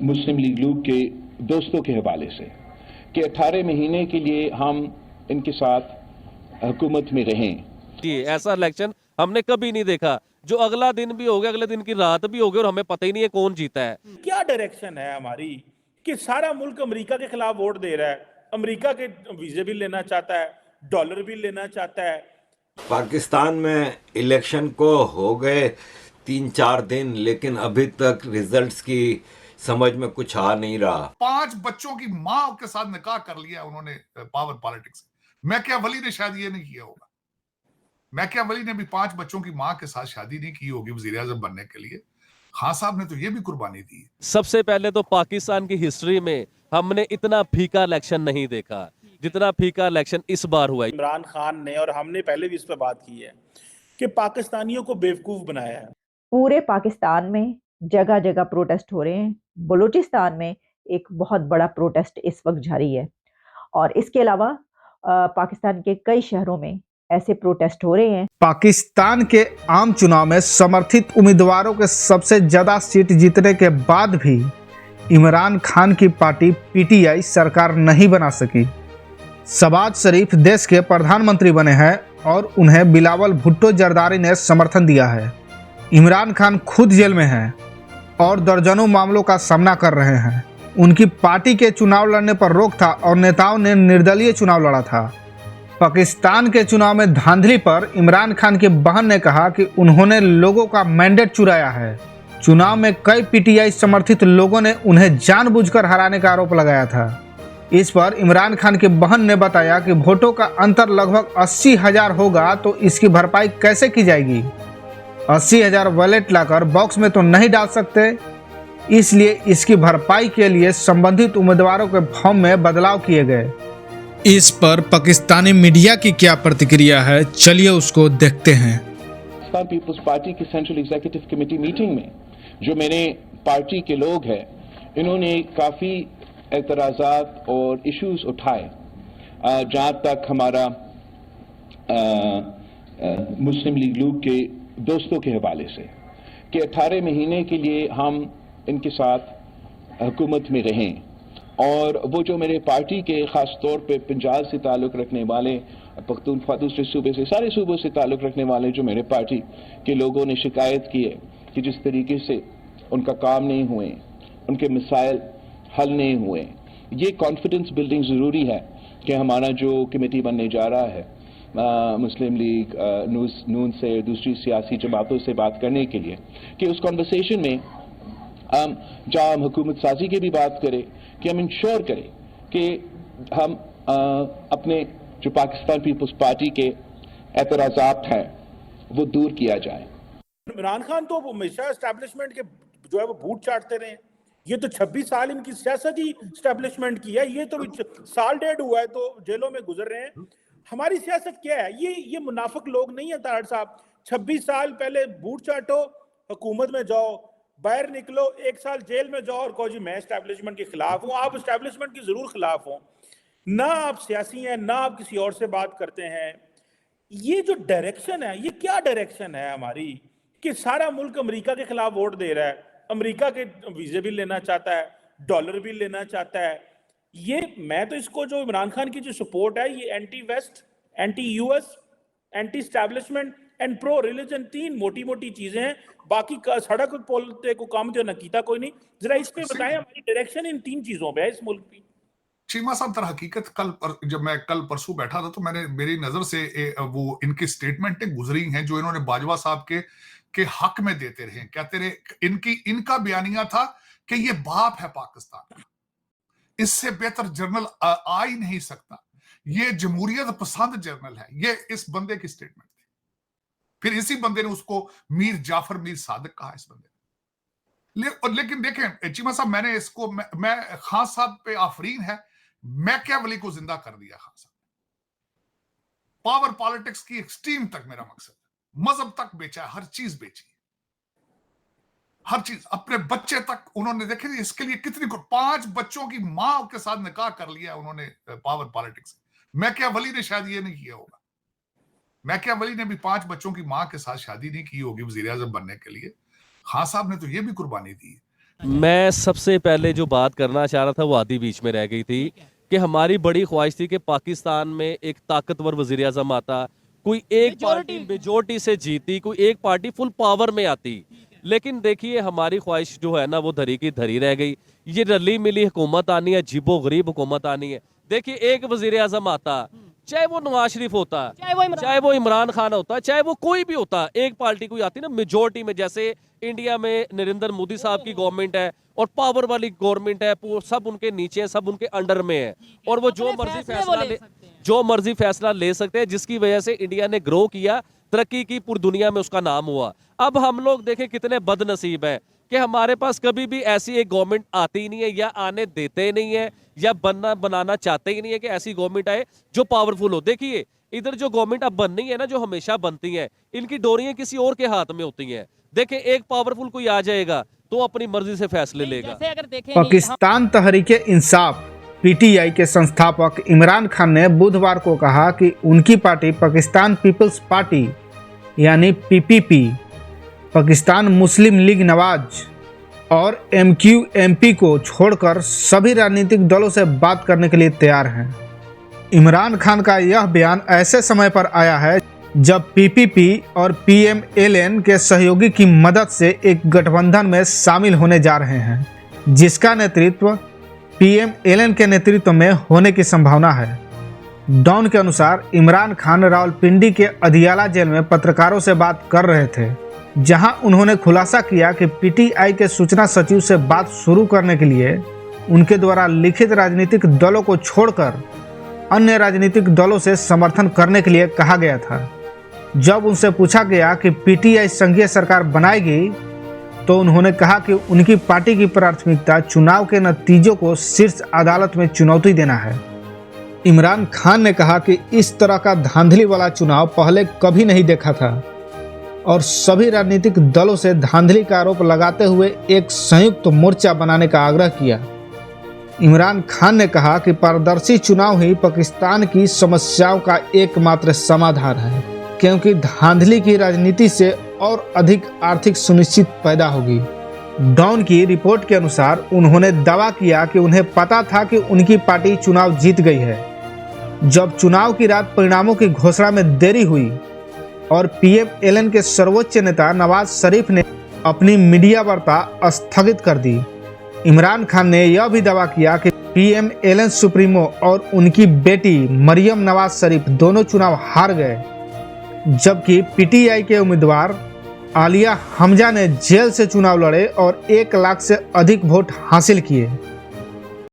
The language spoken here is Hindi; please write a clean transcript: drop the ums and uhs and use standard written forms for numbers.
मुस्लिम लीग नून के दोस्तों के हवाले से कि 18 महीने के लिए हम इनके साथ हुकूमत में रहें। जी, ऐसा इलेक्शन हमने कभी नहीं देखा, जो अगला दिन भी हो गया, अगले दिन की रात भी हो गई और हमें पता ही नहीं है कौन जीता है। क्या डायरेक्शन है हमारी कि सारा मुल्क अमेरिका के खिलाफ वोट दे रहा है, अमेरिका के वीजे भी लेना चाहता है, डॉलर भी लेना चाहता है। पाकिस्तान में इलेक्शन को हो गए 3-4 दिन, लेकिन अभी तक रिजल्ट्स की समझ में कुछ आ नहीं रहा। 5 बच्चों की मां के साथ निकाह कर लिया उन्होंने पावर पॉलिटिक्स। मैकियावेली ने शायद ये नहीं किया होगा। मैकियावेली ने भी 5 बच्चों की मां के साथ शादी नहीं की होगी वजीर आजम बनने के लिए। खान साहब ने तो ये भी कुर्बानी दी। सबसे पहले तो पाकिस्तान की हिस्ट्री में हमने इतना फीका इलेक्शन नहीं देखा जितना फीका इलेक्शन इस बार हुआ है। इमरान खान ने, और हमने पहले भी इस पर बात की है, कि पाकिस्तानियों को बेवकूफ बनाया है। पूरे पाकिस्तान में जगह जगह प्रोटेस्ट हो रहे हैं। बलूचिस्तान में एक बहुत बड़ा प्रोटेस्ट इस वक्त जारी है और इसके अलावा पाकिस्तान के कई शहरों में ऐसे प्रोटेस्ट हो रहे हैं। पाकिस्तान के आम चुनाव में समर्थित उम्मीदवारों के सबसे ज्यादा सीट जीतने के बाद भी इमरान खान की पार्टी पीटीआई सरकार नहीं बना सकी। शहबाज शरीफ देश के प्रधानमंत्री बने हैं और उन्हें बिलावल भुट्टो जरदारी ने समर्थन दिया है। इमरान खान खुद जेल में हैं और दर्जनों मामलों का सामना कर रहे हैं। उनकी पार्टी के चुनाव लड़ने पर रोक था और नेताओं ने निर्दलीय चुनाव लड़ा था। पाकिस्तान के चुनाव में धांधली पर इमरान खान की बहन ने कहा कि उन्होंने लोगों का मैंडेट चुराया है। चुनाव में कई पीटीआई समर्थित लोगों ने उन्हें जानबूझकर हराने का आरोप लगाया था। इस पर इमरान खान की बहन ने बताया कि वोटों का अंतर लगभग 80,000 होगा तो इसकी भरपाई कैसे की जाएगी। 80,000 वॉलेट लाकर बॉक्स में तो नहीं डाल सकते, इसलिए इसकी भरपाई के लिए संबंधित उम्मीदवारों के फॉर्म में बदलाव किए गए। इस पर पाकिस्तानी मीडिया की क्या प्रतिक्रिया है, चलिए उसको देखते हैं। पाकिस्तान पीपल्स पार्टी की सेंट्रल एग्जीक्यूटिव कमेटी मीटिंग में जो मेरे पार्टी के लोग हैं, इन्होंने काफ़ी एतराज़ात और इश्यूज उठाए। जहाँ तक हमारा मुस्लिम लीग नून के दोस्तों के हवाले से कि 18 महीने के लिए हम इनके साथ हुकूमत में रहें, और वो जो मेरे पार्टी के ख़ास तौर पे पंजाब से ताल्लुक़ रखने वाले, पख्तूनख्वा दूसरे सूबे से, सारे सूबों से ताल्लुक़ रखने वाले जो मेरे पार्टी के लोगों ने शिकायत की है कि जिस तरीके से उनका काम नहीं हुए, उनके मसाइल हल नहीं हुए, ये कॉन्फिडेंस बिल्डिंग ज़रूरी है कि हमारा जो कमेटी बनने जा रहा है मुस्लिम लीग नून से दूसरी सियासी जमातों से बात करने के लिए, कि उस कॉन्वर्सेशन में जहाँ हम हुकूमत साजी की भी बात करें, कि हम इंश्योर करें कि हम अपने जो पाकिस्तान पीपल्स पार्टी के एतराज़ात हैं वो दूर किया जाए। इमरान खान तो हमेशा एस्टैब्लिशमेंट के जो है वो बूट चाटते रहे। ये तो 26 साल इनकी सियासत ही एस्टैब्लिशमेंट की है। ये तो साल डेढ़ हुआ है तो जेलों में गुजर रहे हैं। हमारी सियासत क्या है? ये मुनाफिक लोग नहीं है तारड़ साहब। 26 साल पहले बूट चाटो, हुकूमत में जाओ, बाहर निकलो, 1 साल जेल में जाओ और कहो जी मैं एस्टैब्लिशमेंट के खिलाफ हूं। आप एस्टैब्लिशमेंट के जरूर खिलाफ हो ना, आप सियासी हैं ना आप किसी और से बात करते हैं। ये जो डायरेक्शन है, ये क्या डायरेक्शन है हमारी कि सारा मुल्क अमेरिका के खिलाफ वोट दे रहा है, अमेरिका के वीजे भी लेना चाहता है, डॉलर भी लेना चाहता है। ये मैं तो इसको जो इमरान खान की जो सपोर्ट है, ये anti west, anti US, anti establishment and pro religion, 3 मोटी मोटी चीजें हैं। बाकी सड़क पोलते को काम जो नकीता कोई नहीं। जरा इस पे बताएं हमारी डायरेक्शन इन 3 चीजों पे है इस मुल्क की। चीमा साहब, तर हकीकत जब मैं कल परसों बैठा था तो मेरी नजर से वो इनकी स्टेटमेंटें गुजरी हैं जो इन्होंने बाजवा साहब के हक में देते रहे। कहते रहे, इनका बयानिया था कि ये बाप है पाकिस्तान का, इससे बेहतर जर्नल आ ही नहीं सकता, ये जमहूरियत पसंद जर्नल है। ये इस बंदे की स्टेटमेंट थी। फिर इसी बंदे ने उसको मीर जाफर मीर सादिक कहा इस बंदे ने। लेकिन देखें चीमा साहब, मैंने इसको मैं खान साहब पे आफरीन है, मैकियावेली को जिंदा कर दिया खान साहब। पावर पॉलिटिक्स की एक्सट्रीम तक मेरा मकसद, मजहब तक बेचा है, हर चीज बेची, हर चीज, अपने बच्चे तक उन्होंने। देखे इसके लिए कितनी 5 बच्चों की मां के साथ निकाह कर लिया उन्होंने पावर पॉलिटिक्स। मैकियावेली ने शायद ये नहीं किया होगा। मैकियावेली ने भी 5 बच्चों की मां के साथ शादी नहीं की होगी वजीर आजम बनने के लिए। खान साहब ने तो ये भी कुर्बानी दी। मैं सबसे पहले जो बात करना चाह रहा था वो आधी बीच में रह गई थी कि हमारी बड़ी ख्वाहिश थी कि पाकिस्तान में एक ताकतवर वज़ीर आज़म आता, कोई एक पार्टी मेजोरिटी से जीती, कोई एक पार्टी फुल पावर में आती। लेकिन देखिए हमारी ख्वाहिश जो है ना वो धरी की धरी रह गई। ये रली मिली हुकूमत आनी है, अजीबो गरीब हुकूमत आनी है। देखिए एक वज़ीर आज़म आता, चाहे वो नवाज शरीफ होता, चाहे वो इमरान खान होता, चाहे वो कोई भी होता, एक पार्टी कोई आती ना मेजोरिटी में, जैसे इंडिया में नरेंद्र मोदी साहब की गवर्नमेंट है और पावर वाली गवर्नमेंट है, सब उनके नीचे है, सब उनके अंडर में है और वो जो मर्जी फैसला ले सकते हैं, जिसकी वजह से इंडिया ने ग्रो किया, तरक्की की, पूरी दुनिया में उसका नाम हुआ। अब हम लोग देखें कितने बदनसीब हैं कि हमारे पास कभी भी ऐसी एक गवर्नमेंट आती ही नहीं है, या आने देते नहीं है, या बनाना चाहते ही नहीं है कि ऐसी गवर्नमेंट आए जो पावरफुल हो। देखिए इधर जो गवर्नमेंट अब बननी है ना, जो हमेशा बनती है, इनकी डोरियां किसी और के हाथ में होती हैं। देखें एक पावरफुल कोई आ जाएगा तो अपनी मर्जी से फैसले लेगा। पाकिस्तान तहरीक इंसाफ पीटीआई के संस्थापक इमरान खान ने बुधवार को कहा कि उनकी पार्टी पाकिस्तान पीपल्स पार्टी यानी पीपीपी, पाकिस्तान मुस्लिम लीग नवाज और MQMP को छोड़कर सभी राजनीतिक दलों से बात करने के लिए तैयार हैं। इमरान खान का यह बयान ऐसे समय पर आया है जब पीपीपी और PMLN के सहयोगी की मदद से एक गठबंधन में शामिल होने जा रहे हैं, जिसका नेतृत्व PMLN के नेतृत्व में होने की संभावना है। डॉन के अनुसार इमरान खान रावलपिंडी के अदियाला जेल में पत्रकारों से बात कर रहे थे, जहां उन्होंने खुलासा किया कि पीटीआई के सूचना सचिव से बात शुरू करने के लिए उनके द्वारा लिखित राजनीतिक दलों को छोड़कर अन्य राजनीतिक दलों से समर्थन करने के लिए कहा गया था। जब उनसे पूछा गया कि पीटीआई संघीय सरकार बनाएगी, तो उन्होंने कहा कि उनकी पार्टी की प्राथमिकता चुनाव के नतीजों को शीर्ष अदालत में चुनौती देना है। इमरान खान ने कहा कि इस तरह का धांधली वाला चुनाव पहले कभी नहीं देखा था और सभी राजनीतिक दलों से धांधली का आरोप लगाते हुए एक संयुक्त मोर्चा बनाने का आग्रह किया। इमरान खान ने कहा कि पारदर्शी चुनाव ही पाकिस्तान की समस्याओं का एकमात्र समाधान है, क्योंकि धांधली की राजनीति से और अधिक आर्थिक सुनिश्चित पैदा होगी। डॉन की रिपोर्ट के अनुसार उन्होंने दावा किया कि उन्हें पता था कि उनकी पार्टी चुनाव जीत गई है। जब चुनाव की रात परिणामों की घोषणा में देरी हुई और PMLN के सर्वोच्च नेता नवाज शरीफ ने अपनी मीडिया वार्ता स्थगित कर दी, इमरान खान ने यह भी दावा किया कि PMLN सुप्रीमो और उनकी बेटी मरियम नवाज शरीफ दोनों चुनाव हार गए, जबकि पीटीआई के उम्मीदवार आलिया हमजा ने जेल से चुनाव लड़े और 1 लाख से अधिक वोट हासिल किए।